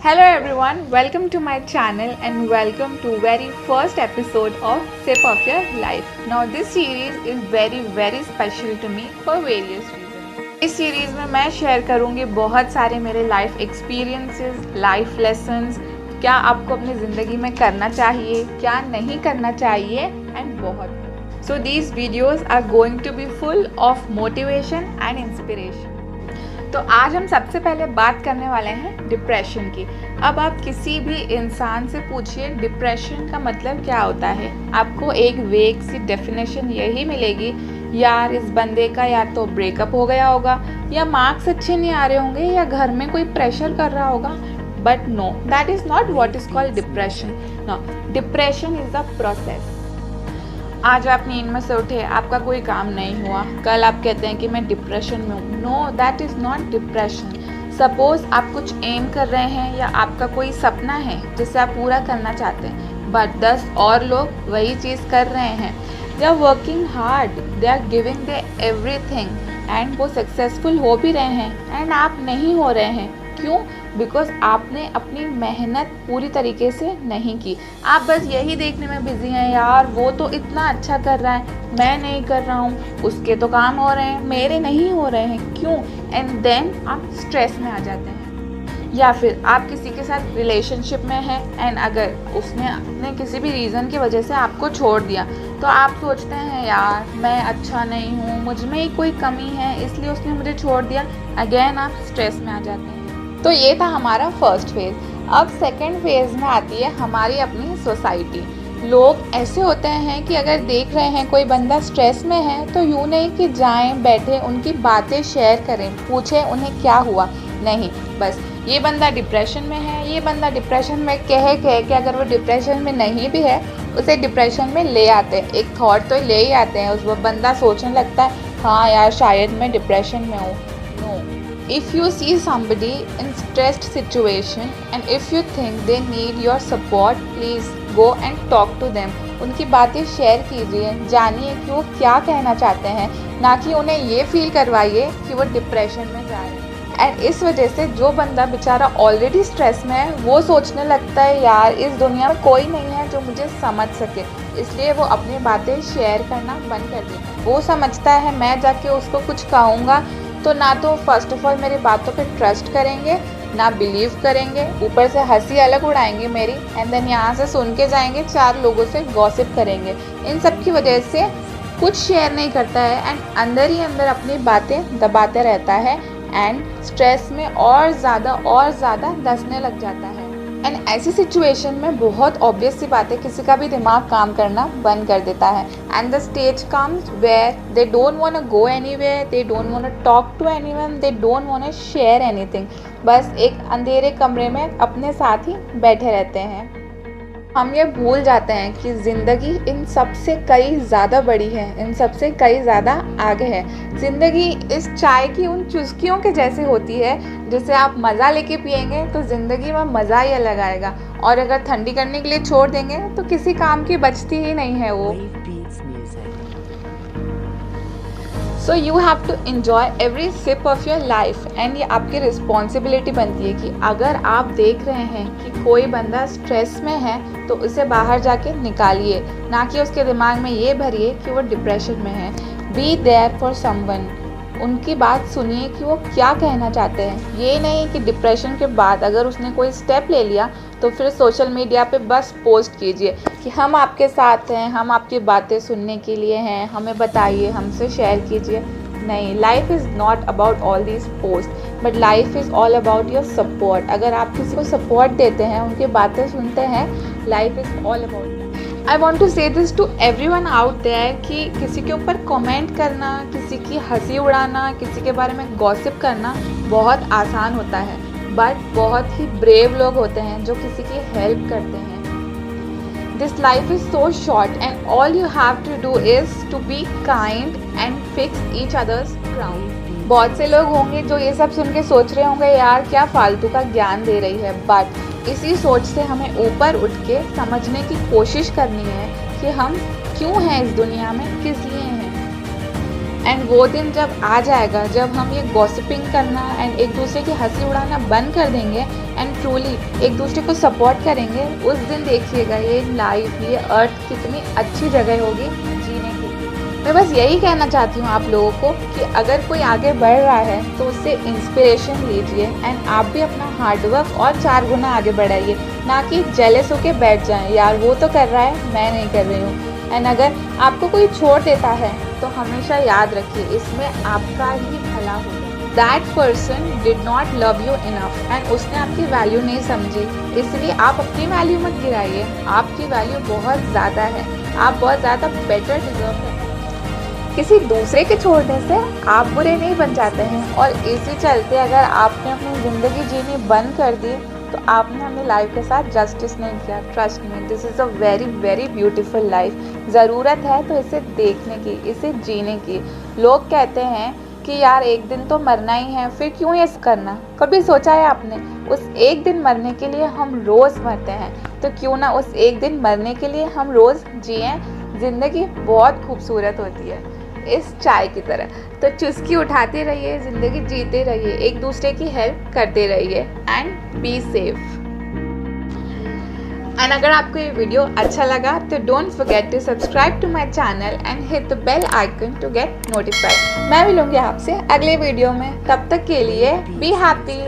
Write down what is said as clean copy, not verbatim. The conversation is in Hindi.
Hello everyone, welcome to my channel and welcome to very first episode of Sip of Your Life. Now this series is very special to me for various reasons. इस सीरीज में मैं शेयर करूँगी बहुत सारे मेरे लाइफ एक्सपीरियंसेस, लाइफ लेसन्स, क्या आपको अपनी ज़िंदगी में करना चाहिए, क्या नहीं करना चाहिए एंड बहुत। So these videos are going to be full of motivation and inspiration. तो आज हम सबसे पहले बात करने वाले हैं डिप्रेशन की। अब आप किसी भी इंसान से पूछिए डिप्रेशन का मतलब क्या होता है, आपको एक वेग सी डेफिनेशन यही मिलेगी, यार इस बंदे का या तो ब्रेकअप हो गया होगा, या मार्क्स अच्छे नहीं आ रहे होंगे, या घर में कोई प्रेशर कर रहा होगा। But no, that is not what is called depression. No, depression is a process. आज आप नींद में से उठे, आपका कोई काम नहीं हुआ, कल आप कहते हैं कि मैं डिप्रेशन में हूँ। No, that is not depression. Suppose आप कुछ एम कर रहे हैं या आपका कोई सपना है जिसे आप पूरा करना चाहते हैं, बट 10 और लोग वही चीज़ कर रहे हैं। They are working hard, they are giving their everything and वो सक्सेसफुल हो भी रहे हैं एंड आप नहीं हो रहे हैं। क्यों? बिकॉज आपने अपनी मेहनत पूरी तरीके से नहीं की। आप बस यही देखने में बिजी हैं, यार वो तो इतना अच्छा कर रहा है, मैं नहीं कर रहा हूँ, उसके तो काम हो रहे हैं, मेरे नहीं हो रहे हैं, क्यों? एंड देन आप स्ट्रेस में आ जाते हैं। या फिर आप किसी के साथ रिलेशनशिप में हैं एंड अगर उसने अपने किसी भी रीज़न की वजह से आपको छोड़ दिया तो आप सोचते हैं, यार मैं अच्छा नहीं हूँ, मुझ में ही कोई कमी है इसलिए उसने मुझे छोड़ दिया। अगेन आप स्ट्रेस में आ जाते हैं। तो ये था हमारा फर्स्ट फेज़। अब सेकंड फेज़ में आती है हमारी अपनी सोसाइटी। लोग ऐसे होते हैं कि अगर देख रहे हैं कोई बंदा स्ट्रेस में है तो यूँ नहीं कि जाएं, बैठे, उनकी बातें शेयर करें, पूछें उन्हें क्या हुआ। नहीं, बस ये बंदा डिप्रेशन में है, ये बंदा डिप्रेशन में कह के अगर वो डिप्रेशन में नहीं भी है उसे डिप्रेशन में ले आते हैं। एक थॉट तो ले ही आते हैं, उस वो बंदा सोचने लगता है, हाँ यार शायद मैं डिप्रेशन में हूँ। No, if you see somebody in stressed situation and if you think they need your support, please go and talk to them. उनकी बातें शेयर कीजिए, जानिए कि वो क्या कहना चाहते हैं, ना कि उन्हें ये फील करवाइए कि वो डिप्रेशन में जा रहे हैं। एंड इस वजह से जो बंदा बेचारा ऑलरेडी स्ट्रेस में है वो सोचने लगता है, यार इस दुनिया में कोई नहीं है जो मुझे समझ सके, इसलिए वो अपनी बातें शेयर करना बंद कर देता है। वो समझता है मैं जाके उसको कुछ कहूँगा तो ना तो फर्स्ट ऑफ ऑल मेरी बातों पे ट्रस्ट करेंगे, ना बिलीव करेंगे, ऊपर से हंसी अलग उड़ाएंगे मेरी, एंड देन यहाँ से सुन के जाएंगे, 4 लोगों से गॉसिप करेंगे। इन सब की वजह से कुछ शेयर नहीं करता है एंड अंदर ही अंदर अपनी बातें दबाते रहता है एंड स्ट्रेस में और ज़्यादा धंसने लग जाता है। एंड ऐसी सिचुएशन में बहुत ऑब्वियस सी बात है, किसी का भी दिमाग काम करना बंद कर देता है and the stage comes where they don't want to go anywhere, they don't want to talk to anyone, they don't want to share anything. बस एक अंधेरे कमरे में अपने साथ ही बैठे रहते हैं। हम ये भूल जाते हैं कि ज़िंदगी इन सब से कई ज़्यादा बड़ी है, इन सब से कई ज़्यादा आगे है। ज़िंदगी इस चाय की उन चुस्कियों के जैसे होती है जिसे आप मज़ा लेके पिएंगे तो ज़िंदगी में मज़ा ही अलग आएगा, और अगर ठंडी करने के लिए छोड़ देंगे तो किसी काम की बचती ही नहीं है वो। So you have to enjoy every sip of your life and ये आपकी रिस्पॉन्सिबिलिटी बनती है कि अगर आप देख रहे हैं कि कोई बंदा स्ट्रेस में है तो उसे बाहर जाके निकालिए, ना कि उसके दिमाग में ये भरिए कि वो डिप्रेशन में है। बी देयर फॉर समवन, उनकी बात सुनिए कि वो क्या कहना चाहते हैं। ये नहीं कि डिप्रेशन के बाद अगर उसने कोई स्टेप ले लिया तो फिर सोशल मीडिया पे बस पोस्ट कीजिए कि हम आपके साथ हैं, हम आपकी बातें सुनने के लिए हैं, हमें बताइए, हमसे शेयर कीजिए। नहीं, life is not about all these post, but life is all about your support. अगर आप किसी को सपोर्ट देते हैं, उनकी बातें सुनते हैं, life is all about. I want to say this to everyone out there कि किसी के ऊपर कमेंट करना, किसी की हंसी उड़ाना, किसी के बारे में गॉसिप करना बहुत आसान होता है, बट बहुत ही ब्रेव लोग होते हैं जो किसी की हेल्प करते हैं। This life is so short and all you have to do is to be kind and fix each others crown. बहुत से लोग होंगे जो ये सब सुन के सोच रहे होंगे, यार क्या फालतू का ज्ञान दे रही है, बट इसी सोच से हमें ऊपर उठ के समझने की कोशिश करनी है कि हम क्यों हैं इस दुनिया में, किस लिए हैं। एंड वो दिन जब आ जाएगा, जब हम ये गॉसिपिंग करना एंड एक दूसरे की हंसी उड़ाना बंद कर देंगे एंड ट्रूली एक दूसरे को सपोर्ट करेंगे, उस दिन देखिएगा ये लाइफ, ये अर्थ कितनी अच्छी जगह होगी जीने की। मैं बस यही कहना चाहती हूँ आप लोगों को कि अगर कोई आगे बढ़ रहा है तो उससे इंस्पिरेशन लीजिए एंड आप भी अपना हार्डवर्क और 4 गुना आगे बढ़ाइए, ना कि जेलस होके बैठ जाएं, यार वो तो कर रहा है मैं नहीं कर रही हूँ। एंड अगर आपको कोई छोड़ देता है तो हमेशा याद रखिए इसमें आपका ही भला होगा। That person did not love you enough and उसने आपकी वैल्यू नहीं समझी, इसलिए आप अपनी वैल्यू मत गिराइए। आपकी वैल्यू बहुत ज़्यादा है, आप बहुत ज़्यादा बेटर डिजर्व करते हैं। किसी दूसरे के छोड़ने से आप बुरे नहीं बन जाते हैं, और इसी चलते अगर आपने अपनी ज़िंदगी जीनी बंद कर दी तो आपने अपनी लाइफ के साथ जस्टिस नहीं किया। Trust me, this is a very very beautiful life. ज़रूरत है तो इसे देखने की, इसे जीने की। लोग कहते हैं कि यार एक दिन तो मरना ही है, फिर क्यों ये करना। कभी सोचा है आपने, उस एक दिन मरने के लिए हम रोज़ मरते हैं, तो क्यों ना उस एक दिन मरने के लिए हम रोज़ जिएं। ज़िंदगी बहुत खूबसूरत होती है, इस चाय की तरह। तो चुस्की उठाते रहिए, ज़िंदगी जीते रहिए, एक दूसरे की हेल्प करते रहिए एंड बी सेफ। एंड अगर आपको ये वीडियो अच्छा लगा तो don't forget to subscribe to my channel and hit the bell icon to get notified. मैं मिलूंगी आपसे अगले वीडियो में, तब तक के लिए बी हैप्पी।